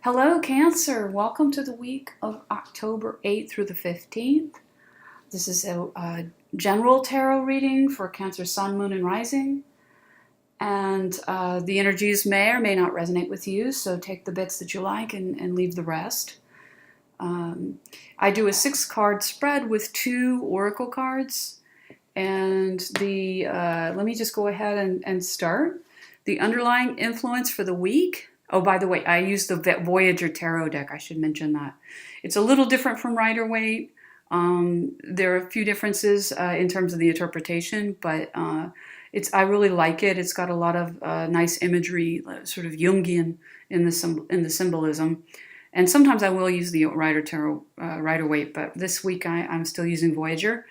Hello, Cancer. Welcome to the week of October 8th through the 15th. This is a general tarot reading for Cancer Sun, Moon, and Rising. And the energies may or may not resonate with you, so take the bits that you like and leave the rest. I do a 6-card spread with 2 oracle cards. And let me just go ahead and start. The underlying influence for the week. Oh, by the way, I use the Voyager Tarot deck. I should mention that. It's a little different from Rider-Waite. There are a few differences in terms of the interpretation, but I really like it. It's got a lot of nice imagery, sort of Jungian in the symbolism. And sometimes I will use the Rider-Waite, but this week I'm still using Voyager.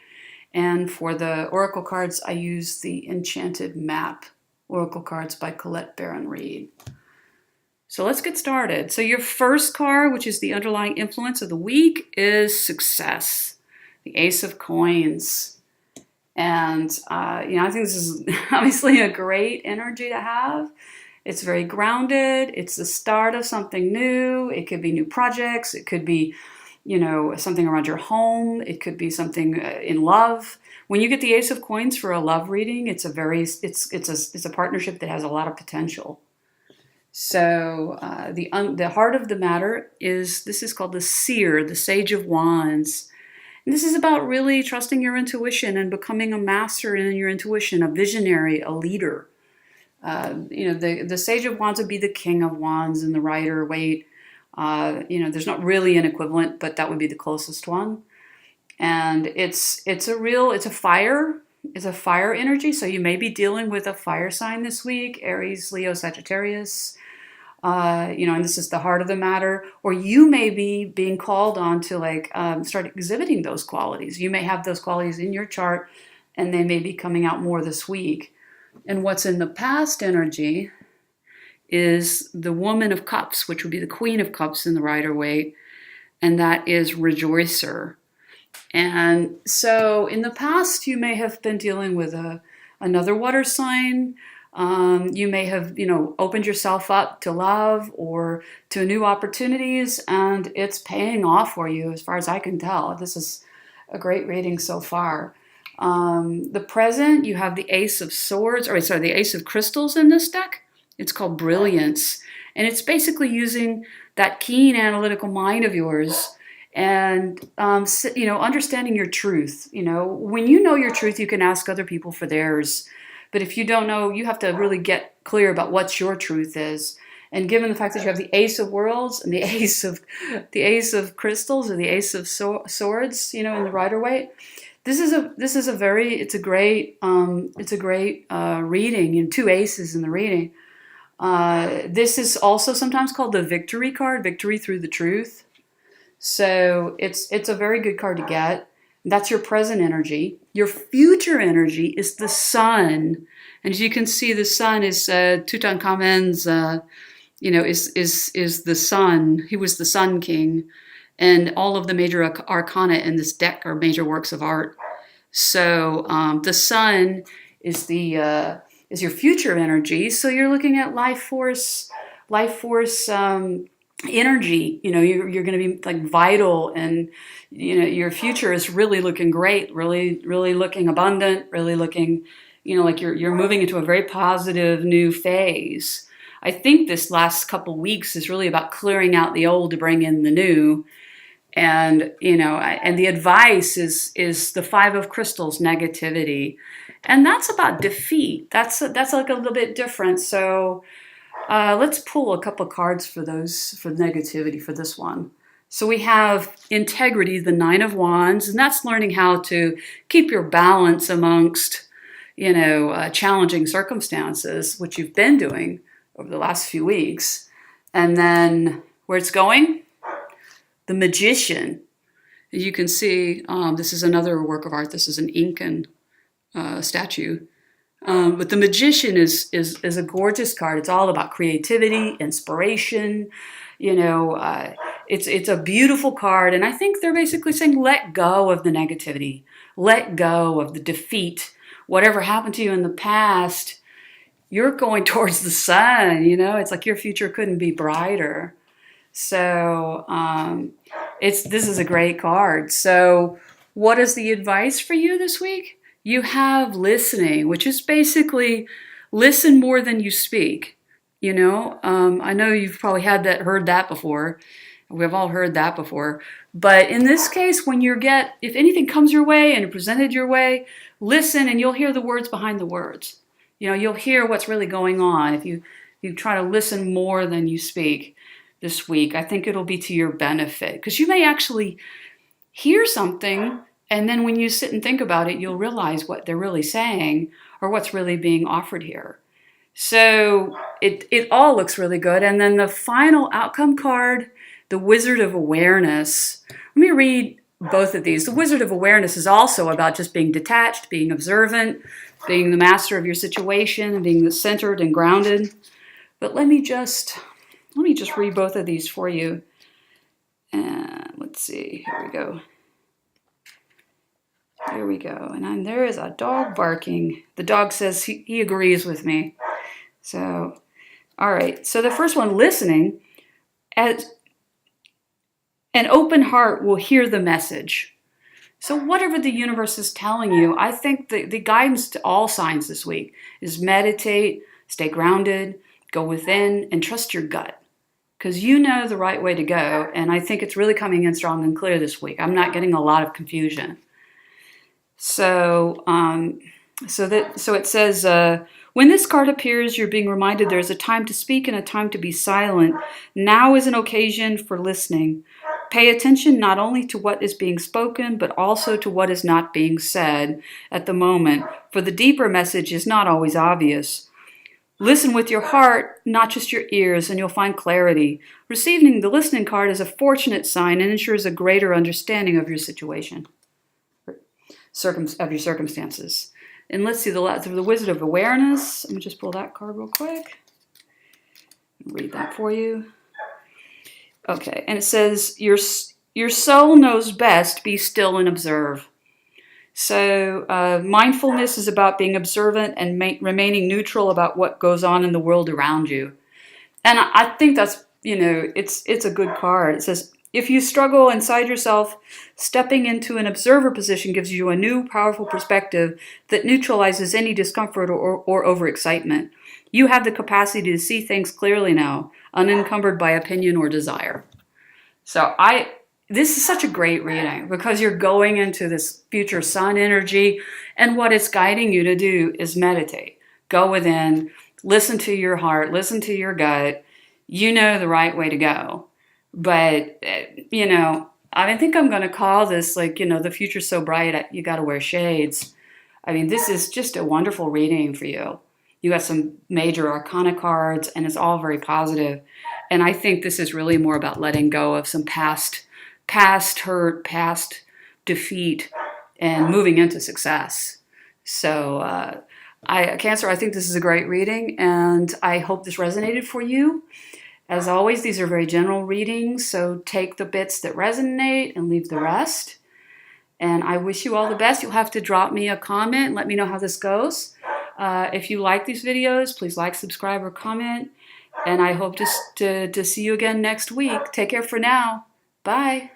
And for the oracle cards, I use the Enchanted Map oracle cards by Colette Baron-Reid. So let's get started. So your first card, which is the underlying influence of the week, is success, the Ace of Coins. And, I think this is obviously a great energy to have. It's very grounded. It's the start of something new. It could be new projects. It could be something around your home. It could be something in love. When you get the Ace of Coins for a love reading, it's a partnership that has a lot of potential. So the heart of the matter this is called the Seer, the Sage of Wands. And this is about really trusting your intuition and becoming a master in your intuition, a visionary, a leader. The Sage of Wands would be the King of Wands in the Rider-Waite. There's not really an equivalent, but that would be the closest one. And it's a fire energy. So you may be dealing with a fire sign this week, Aries, Leo, Sagittarius. And this is the heart of the matter. Or you may be being called on to start exhibiting those qualities. You may have those qualities in your chart, and they may be coming out more this week. And what's in the past energy is the Woman of Cups, which would be the Queen of Cups in the Rider-Waite, and that is Rejoicer. And so in the past, you may have been dealing with another water sign. You may have, opened yourself up to love or to new opportunities, and it's paying off for you as far as I can tell. This is a great reading so far. The present, you have the Ace of the Ace of Crystals in this deck. It's called Brilliance, and it's basically using that keen analytical mind of yours and, understanding your truth. When you know your truth, you can ask other people for theirs. But if you don't know, you have to really get clear about what your truth is. And given the fact that you have the Ace of Worlds and the Ace of Crystals or the Ace of Swords, in the Rider-Waite, it's a great reading. 2 aces in the reading. This is also sometimes called the Victory card, Victory through the Truth. So it's a very good card to get. That's your present energy. Your future energy is the Sun. And as you can see, the Sun is Tutankhamun's, is the Sun. He was the Sun King. And all of the major arcana in this deck are major works of art. So the Sun is is your future energy. So you're looking at life force energy. You're going to be like vital, and your future is really looking great, really looking abundant, really looking like you're moving into a very positive new phase. I think this last couple weeks is really about clearing out the old to bring in the new. And and the advice is the 5 of Crystals, negativity, and that's about defeat. That's like a little bit different. So let's pull a couple cards for negativity for this one. So we have integrity, the 9 of Wands, and that's learning how to keep your balance amongst challenging circumstances, which you've been doing over the last few weeks. And then where it's going, the Magician. As you can see, this is another work of art. This is an Incan statue. But the Magician is a gorgeous card. It's all about creativity, inspiration. It's a beautiful card. And I think they're basically saying, let go of the negativity. Let go of the defeat. Whatever happened to you in the past, you're going towards the sun. It's like your future couldn't be brighter. So this is a great card. So what is the advice for you this week? You have listening, which is basically listen more than you speak. You know, I know you've probably heard that before. We've all heard that before. But in this case, if anything comes your way and presented your way, listen and you'll hear the words behind the words. You know, you'll hear what's really going on if you try to listen more than you speak this week. I think it'll be to your benefit because you may actually hear something and then when you sit and think about it, you'll realize what they're really saying or what's really being offered here. So it all looks really good. And then the final outcome card, the Wizard of Awareness. Let me read both of these. The Wizard of Awareness is also about just being detached, being observant, being the master of your situation, being centered and grounded. But let me just read both of these for you. And let's see. Here we go. There we go. And there is a dog barking. The dog says he agrees with me. So, all right. So the first one, listening. As an open heart will hear the message. So whatever the universe is telling you, I think the guidance to all signs this week is meditate, stay grounded, go within, and trust your gut. Because you know the right way to go, and I think it's really coming in strong and clear this week. I'm not getting a lot of confusion. So it says, when this card appears, you're being reminded there's a time to speak and a time to be silent. Now is an occasion for listening. Pay attention not only to what is being spoken, but also to what is not being said at the moment, for the deeper message is not always obvious. Listen with your heart, not just your ears, and you'll find clarity. Receiving the listening card is a fortunate sign and ensures a greater understanding of your situation, of your circumstances. And let's see the Wizard of Awareness. Let me just pull that card real quick. Read that for you. Okay, and it says, your soul knows best, be still and observe. So mindfulness is about being observant and remaining neutral about what goes on in the world around you. And I think that's, it's a good card. It says, if you struggle inside yourself, stepping into an observer position gives you a new, powerful perspective that neutralizes any discomfort or overexcitement. You have the capacity to see things clearly now, unencumbered by opinion or desire. So this is such a great reading because you're going into this future sun energy, and what it's guiding you to do is meditate. Go within, listen to your heart, listen to your gut. You know the right way to go. But, I think I'm going to call this the future's so bright, you got to wear shades. I mean, this is just a wonderful reading for you. You got some major arcana cards, and it's all very positive. And I think this is really more about letting go of some past hurt, past defeat, and moving into success. So, Cancer, I think this is a great reading, and I hope this resonated for you. As always, these are very general readings, so take the bits that resonate and leave the rest. And I wish you all the best. You'll have to drop me a comment and let me know how this goes. If you like these videos, please like, subscribe, or comment. And I hope to see you again next week. Take care for now. Bye.